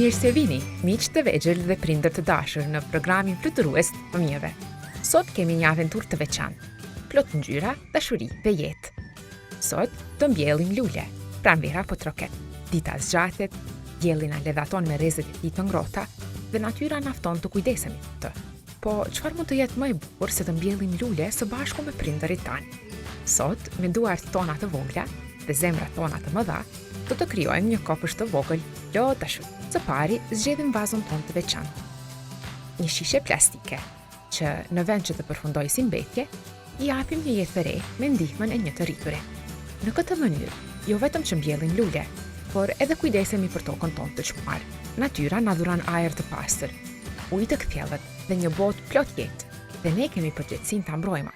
Mirë se vini, miq të vegjël dhe prindër të dashur në programin fluturues të fëmijëve. Sot kemi një aventurë të veçantë, plot ngjyra, dashuri dhe jetë. Sot do mbjellim lule, pranvera po troket. Dita zgjatet, dielli na ledhaton me rrezet e tij të ngrohta dhe natyra na fton të kujdesemi për të. Po çfarë mund të jetë më e bukur se të mbjellim lule së bashku me prindërit tanë? Sot, me duart tona të vogla dhe zemrat tona të mëdha, do të krijojmë një kopësht të vogël, plot dashuri. Së pari, zgjedhim vazon tonë të veçantë. Një shishe plastike, që në vend që të përfundojë si mbetje, i japim një jetë të re me ndihmën e një të rriture. Në këtë mënyrë, jo vetëm që mbjellim lule, por edhe kujdesemi për tokën tonë të çmuar. Natyra na dhuron ajër të pastër, ujë të kthjellët dhe një botë plot jetë, dhe ne kemi përgjegjësinë ta mbrojmë.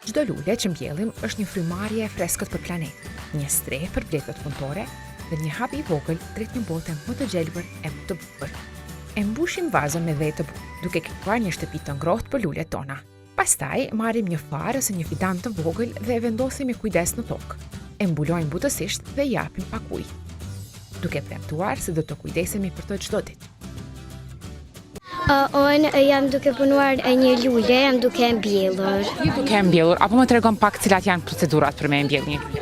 Çdo lule që mbjellim është një frymarrje e freskët për planetin, një strehë për bletët punëtore dhe një hap i vogël drejt një bote më të gjelbër e më të bukur. E mbushim vazën me vaj të bukur, duke krijuar një shtëpi të ngrohtë për lulet tona. Pastaj marrim një far ose një fidan të vogël dhe e vendosim me kujdes në tokë. E mbulojmë butësisht dhe i japim pak ujë, duke premtuar se do të kujdesemi për të çdo ditë. Unë jam duke punuar një lule, jam duke e mbjellur. Ju duke e mbjellur, apo më tregon pak cilat janë procedurat për me mbjell një lule?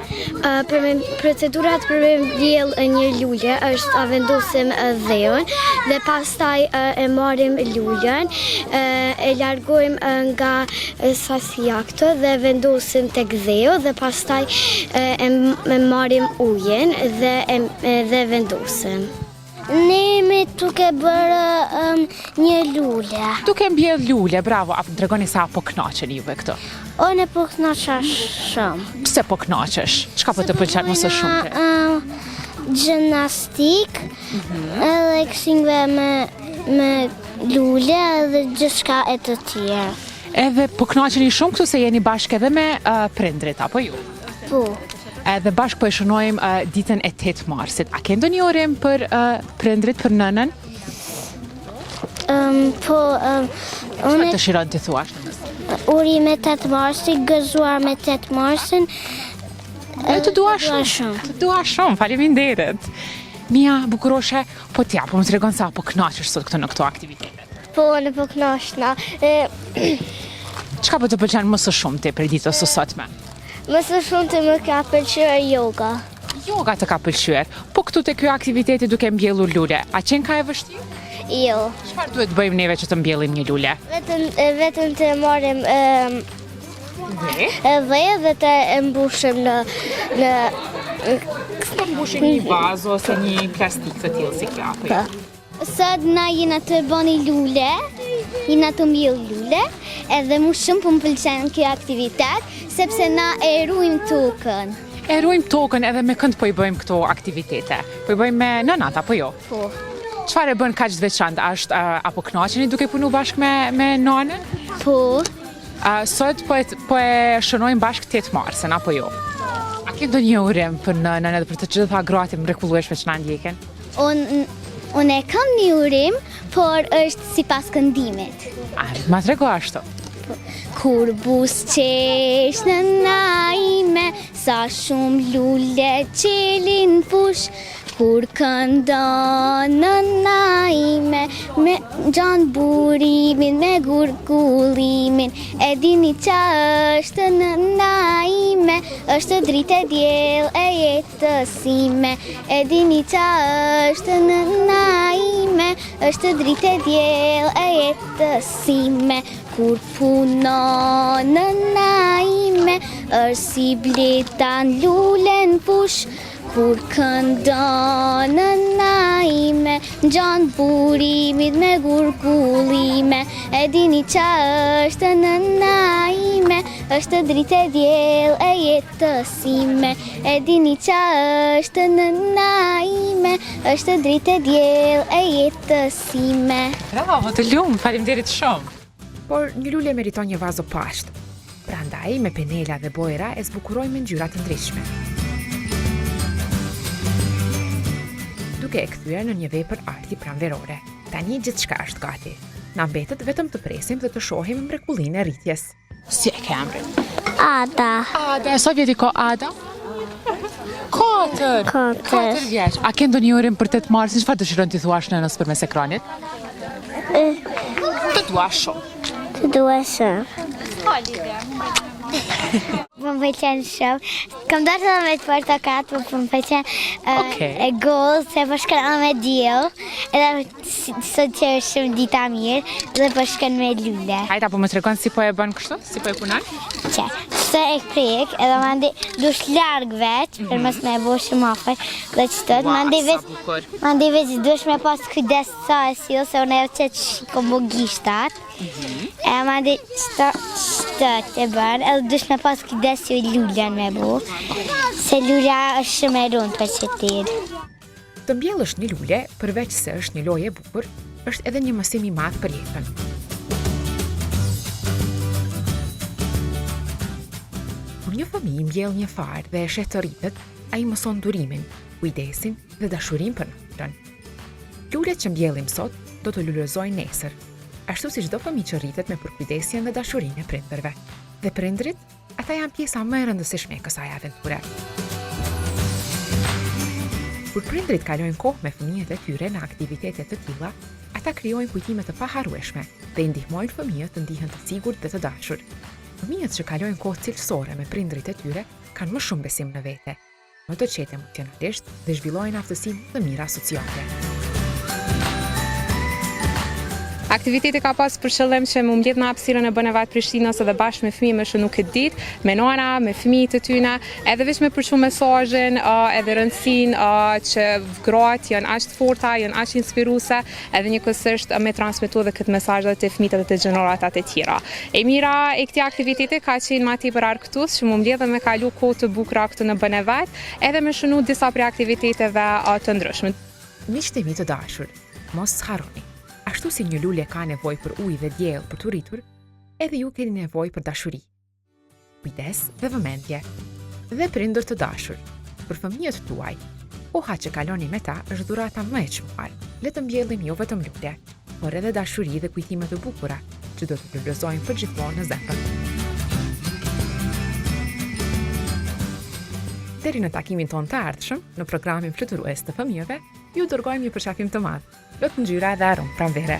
Procedurat për me mbjell një lule është a vendosim dheun dhe pastaj e marrim lulen, e largojmë nga sasia këto dhe vendosim tek dheu dhe pastaj e marrim ujin dhe vendosim. Ne jemi duke bërë një lule. Duke mbjell lule, bravo, apo më tregoni sa po kënaqeni juve këto? Unë po kënaqa shumë. Pse po kënaqesh? Çka po të pëlqen më së shumti? Gjimnastik, edhe kësingve me lule dhe gjithçka e të tjerë. Edhe po kënaqeni shumë këtu se jeni bashkë edhe me prindrit, apo ju? Po. Edhe bashkë po e shënojmë ditën e 8 marsit. A ke ndonjë urim për prindrit, për nënën? Çfarë dëshiron të thuash? Urim e 8 marsit, gëzuar me 8 marsin. Të dua shumë. Të dua shumë, faleminderit. Mia bukuroshe, po t'ja, po më tregon sa po kënaqesh sot këtu në këto aktivitete. Po, në po kënaqna. Çka po të pëlqen më së shumti për ditën së sotme? Më së shumti më ka pëlqyer yoga. Yoga të ka pëlqyer, po këtu te ky aktiviteti duke mbjellur lule, a qen ka e vështirë? Jo. Çfarë duhet bëjmë neve që të mbjellim një lule? Vetëm të marrim dhe të mbushim në të mbushim një vazë ose një plastik të tillë si kjo apo jo? Sot na jena të bëni lule, jena të mbjell lule, edhe më shumë po më pëlqen kjo aktivitet, sepse na e ruajmë tokën. E ruajmë tokën edhe me kënd po i bëjmë këto aktivitete? Po i bëjmë me nënat apo jo? Po. Çfarë e bën kaq të veçantë? Apo kënaqeni duke punu bashkë me nënën? Po. Sot po e shënojmë bashkë 8 marsin apo jo? A ke ndonjë urim për nënën edhe për të gjitha gratë mrekullueshme që na ndjekin? Unë e kam një urim, por është sipas këndimit. Ma trego ashtu. Kur busqesh në naime, sa shumë lule qelin push, kur këndon në naime, me gjanë burimin, me gurgullimin, e dini qa është në naime, është dritë e diell e jetësime, e dini qa është në naime, është dritë e diell e jetësime, kur punon në naime, është si bletan lulen push, kur këndon në naime, gjanë burimit me gurgullime, e dini qa është në naime, është dritë e diell e jetësime, e dini qa është në naime, është dritë e diell e jetësime. Bravo, të lumë, faleminderit shumë. Por një lule meriton një vazo pashtë. Prandaj, me penela dhe bojra e zbukurojmë ngjyra të ndryshme. Duke e kthyer në një vepër arti pranverore. Tani gjithçka është gati. Na mbetet vetëm të presim dhe të shohim mrekullinë e rritjes. Si e ke emrin? Ada. Ada, sa vjeç ka Ada? Katër vjeç. A ke ndonjë orim për 8 marsin? Çfarë dëshiron ti thuash nënës përmes ekranit? Të dua shumë. Të dua shumë. Më pëlqen shumë. Kam dorë me të portokat, po më pëlqen e gollë, se po shkon me diell. Edhe sot që është shumë dita mirë, dhe po shkon me lule. Hajde, apo më tregon si po e bën kështu? Si po e punon? Që, se e prek, edhe mandi dush larg veç, për mos me bo shumë afër, dhe qëtët, mandi veç dush me pas kujdes sa e sill, se unë e që kom bo gishtat, e mandi qëtët e bën, edhe dush me pas kujdes që lullen me bo, se lulja është shumë e rund për qëtirë. Të mbjellësh një lule, përveç se është një lojë e bukur, është edhe një mësim i madh për jetën. Kur një fëmijë mbjell një far dhe e shet të rritet, ai mëson durimin, kujdesin dhe dashurinë për natyrën. Lulet që mbjellim sot do të lulëzojnë nesër, ashtu si çdo fëmijë që rritet me përkujdesjen dhe dashurinë e prindërve. Dhe prindrit, ata janë pjesa më e rëndësishme e kësaj aventure. Kur prindrit kalojnë kohë me fëmijët e tyre në aktivitete të tilla, ata krijojnë kujtime të paharrueshme dhe i ndihmojnë fëmijët të ndihen të sigurt dhe të dashur. Fëmijët që kalojnë kohë cilësore me prindrit e tyre kanë më shumë besim në vete, më të qetë emocionalisht dhe zhvillojnë aftësinë të mira sociale. Aktiviteti ka pas për qëllim që më mbledh në hapësirën e Banevat Prishtinës edhe bashkë me fëmijë më që nuk e ditë, me nana, me fëmijët e tyre, edhe veç me përçu mesazhin, edhe rëndësinë që gratë janë aq të forta, janë aq inspiruese, edhe njëkohësisht me transmetu edhe këtë mesazh te fëmijët edhe te gjeneratat e tjera. E mira e këtij aktiviteti ka qenë më tepër argëtues që më mbledh dhe me kalu kohë të bukura këtu në Banevat, edhe me shënu disa prej aktiviteteve të ndryshme. Miqtë mi të dashur, mos harroni. Ashtu si një lule ka nevojë për ujë dhe diell për të rritur, edhe ju keni nevojë për dashuri, kujdes dhe vëmendje. Dhe prindër të dashur, për fëmijët tuaj, koha që kaloni me ta është dhurata më e çmuar. Le të mbjellim jo vetëm lule, por edhe dashuri dhe kujtime të bukura që do të plotësojnë përgjithmonë në zemër. Deri në takimin ton të ardhshëm në programin Fluturues të fëmijëve, ju dërgojmë një përshafim të madh. Lot ngjyra dhe aromë pranvere.